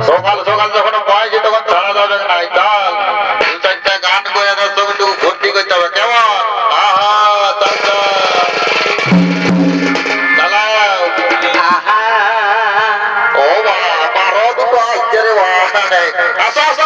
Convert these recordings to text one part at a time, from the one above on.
সকাল সকাল যখন পাইছি তখন ছাড়া যাবে না। চল দু চারটা গান করে তুমি ভর্তি করতে হবে কেমন? ও বাবা পারো দুটো আসছে রে বাবা। আসো আসো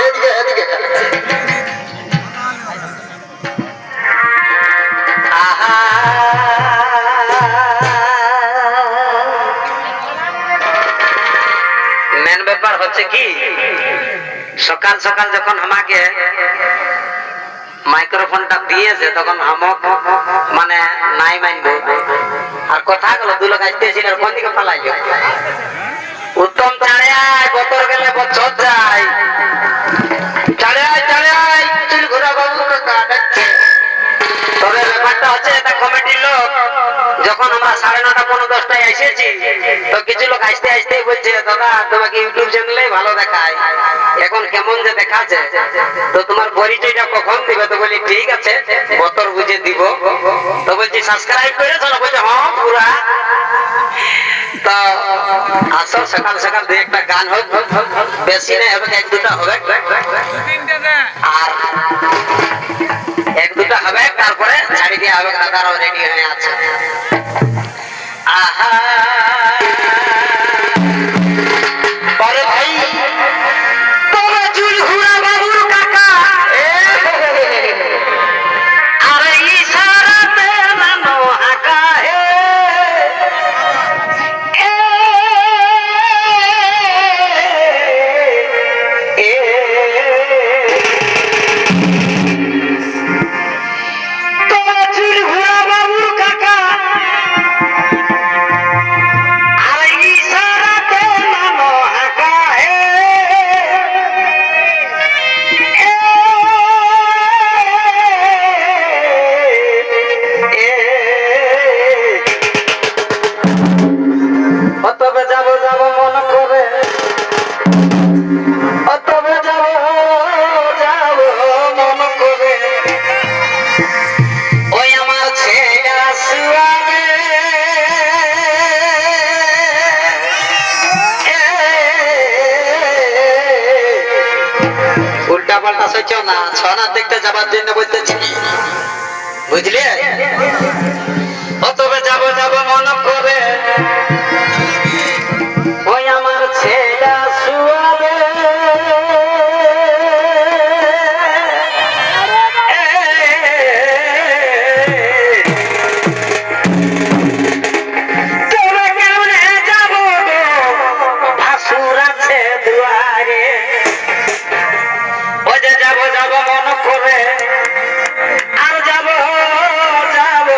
এদিকে এদিকে। মেন ব্যাপার হচ্ছে কি, সকাল সকাল যখন আমাকে মাইক্রোফোনটা দিয়েছে তখন আমক মানে নাই মানবো আর কথাগুলো দু লোক আসতেছিল কোন দিকে পালাই উত্তম চাড়ে আয় বতর গেলে বছর যায় চাড়ে আয় চুল ঘুরা বাবু কাটাচ্ছে। তবে ব্যাপারটা হচ্ছে এটা কমিটির লোক যখন আমরা 9:30 পৌনে 10টায় এসেছি তো কিছু লোক আসতে আসতে বলছে দাদা তোমাকে ইউটিউব চ্যানেলে ভালো দেখায়, এখন কেমন যে দেখাচ্ছে তো তোমার পরিচয়টা কখন দিবে? তো বলি ঠিক আছে বতর বুঝে দিব। তো বলছি সাবস্ক্রাইব করে চলো, বলছে হ্যাঁ পুরা। তো আসো সকাল সকাল দু একটা গান হোক, বেশি না হবে এক দুটা হবে আর এক দুটা হবে তারপরে ছাড়ি দিয়ে হবে। দাদারাও রেডি হয়ে আছে। আহা পরে ভাই তোমার চুল ঘুরা বাবুর কাকা আর ইশারাতে নানো হাকা হে তোমার চুল ঘুরা বাবুর কাকা তবে যাবো যাবো মন করে, তবে যাবো যাবো মন করে ওই আমার ছেড়া শুয়াবে উল্টা পাল্টা সইছ না। ছনা দেখতে যাবার জন্য বলতেছি বুঝলে। তবে যাবো যাবো মন করে ওই আমার ছেড়া শুয়াবে তোরা কেমনে যাবো ভাসুর আছে দুয়ারে। ওই যে যাবো যাবো মন করে আর যাবো যাবো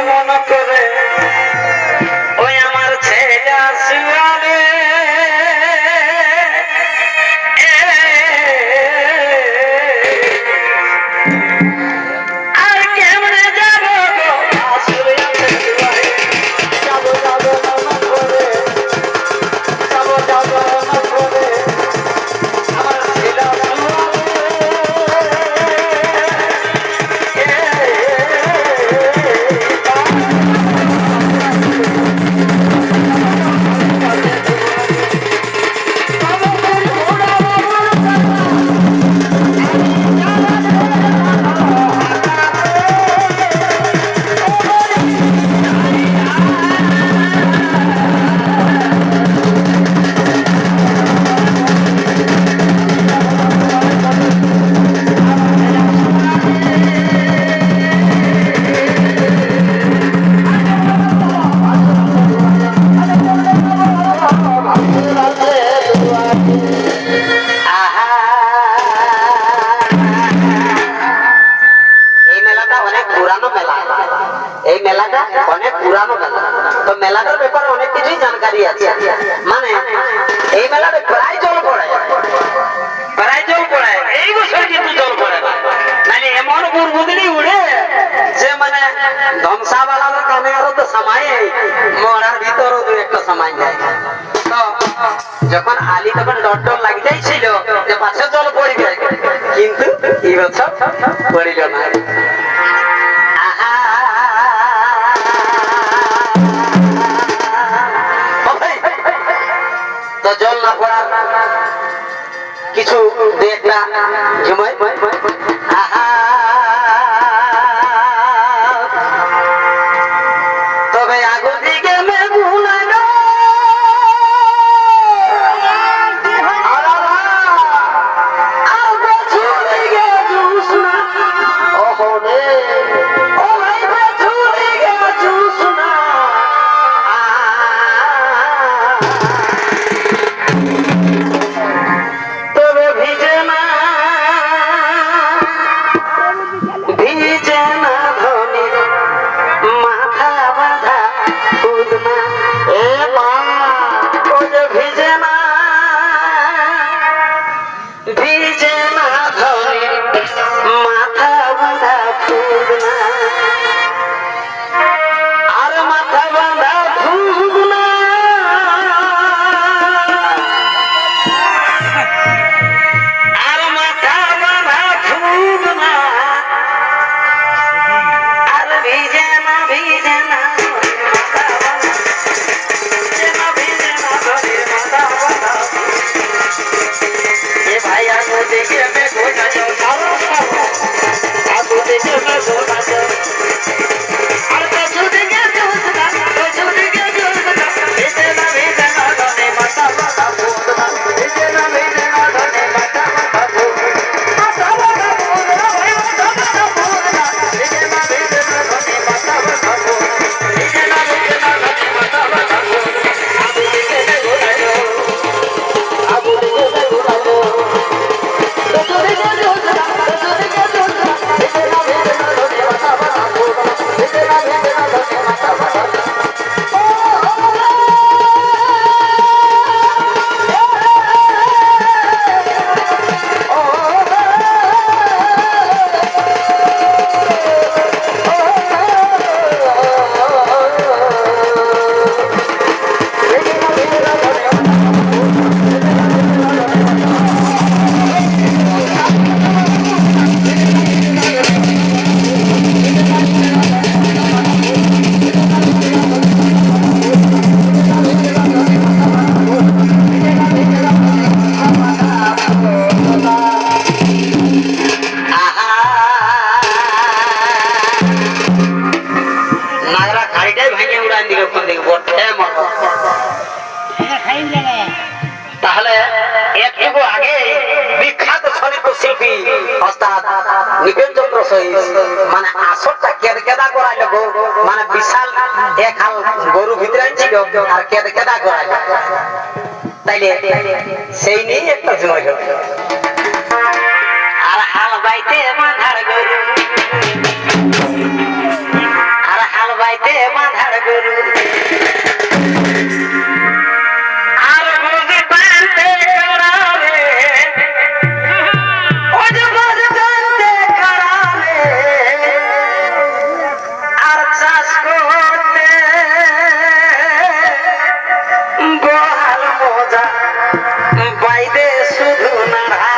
মন করে ওই আমার ছেড়া মরার ভিতরও দু একটা সময় যায়। তো যখন আলী তখন ডর লাগি যাইছিল যে পাশে জল পড়বে, কিন্তু এই বছর পড়িল না। আহা ও ভাই, তো জল না পড়ার কিছু দু একটা সময় আহা তবে আগো দিকে মেঘুলাইল তাহলে একটু আগে বিখ্যাত সঙ্গীত শিল্পী ওস্তাদ নিপেন চন্দ্র সহিত মানে আসরটা কেদা করাইল, মানে বিশাল এক হাল গরু ভিতরে ছিল আর কেদা করাইল, তাইলে সেই নিয়ে একটা সময় হল। আর হাল বাইতে বাঁধার গরু, আর হাল বাইতে বাঁধার গরু, বাইদে শুধু নাড়া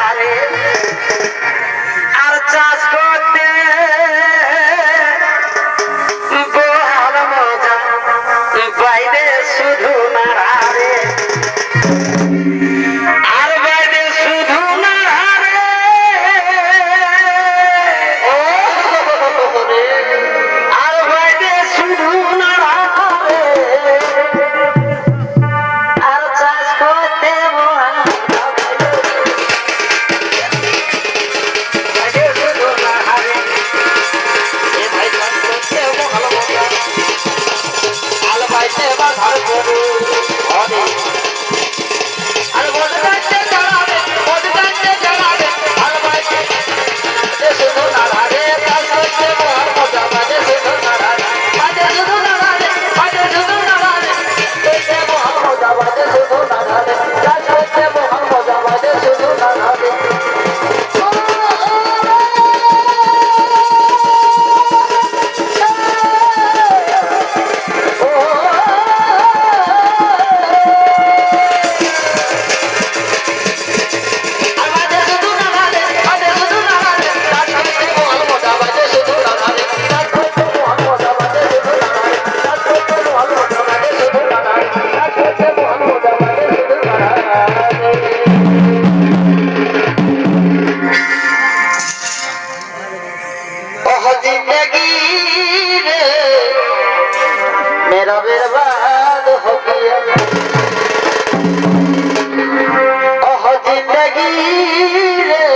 जिंदगी रे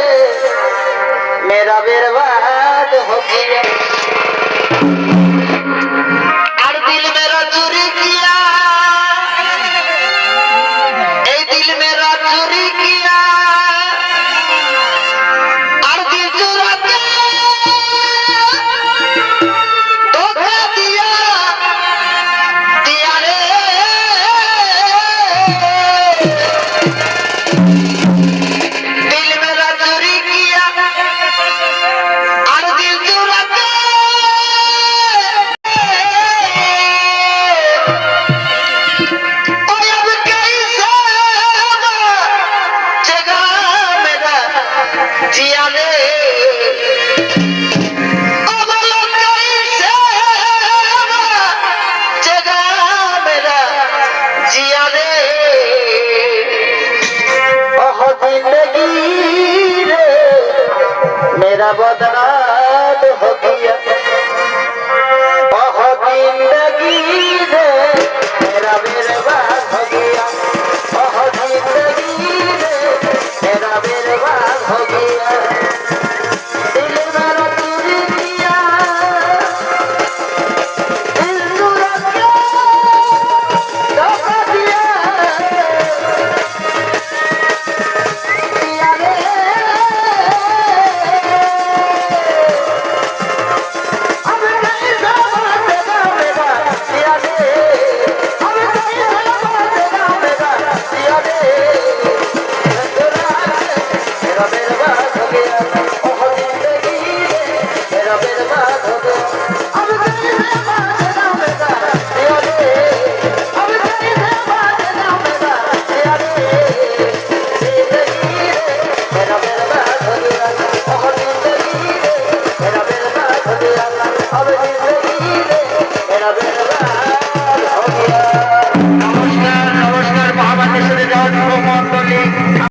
मेरा बर्बाद हो गया और दिल मेरा चोरी किया ए दिल मेरा चोरी किया और दिल चुरा के धोखा दिया दिया रे दिल मेरा चोरी किया और दिल चुरा के ओए अब कैसे जगा मेरा जिया रे अब लोग कैसे जगा मेरा जिया रे ओह जिंदगी रे मेरा बदनाम हो गया ओह जिंदगी रे मेरा बर्बाद हो गया ओह जिंदगी रे मेरा बर्बाद हो गया दिल मेरा चोरी किया दिल चुरा के धोखा दिया दिया रे अब कैसे बातेगा मेरा दिया रे अब कैसे बातेगा मेरा दिया रे मेरा बर्बाद हो गया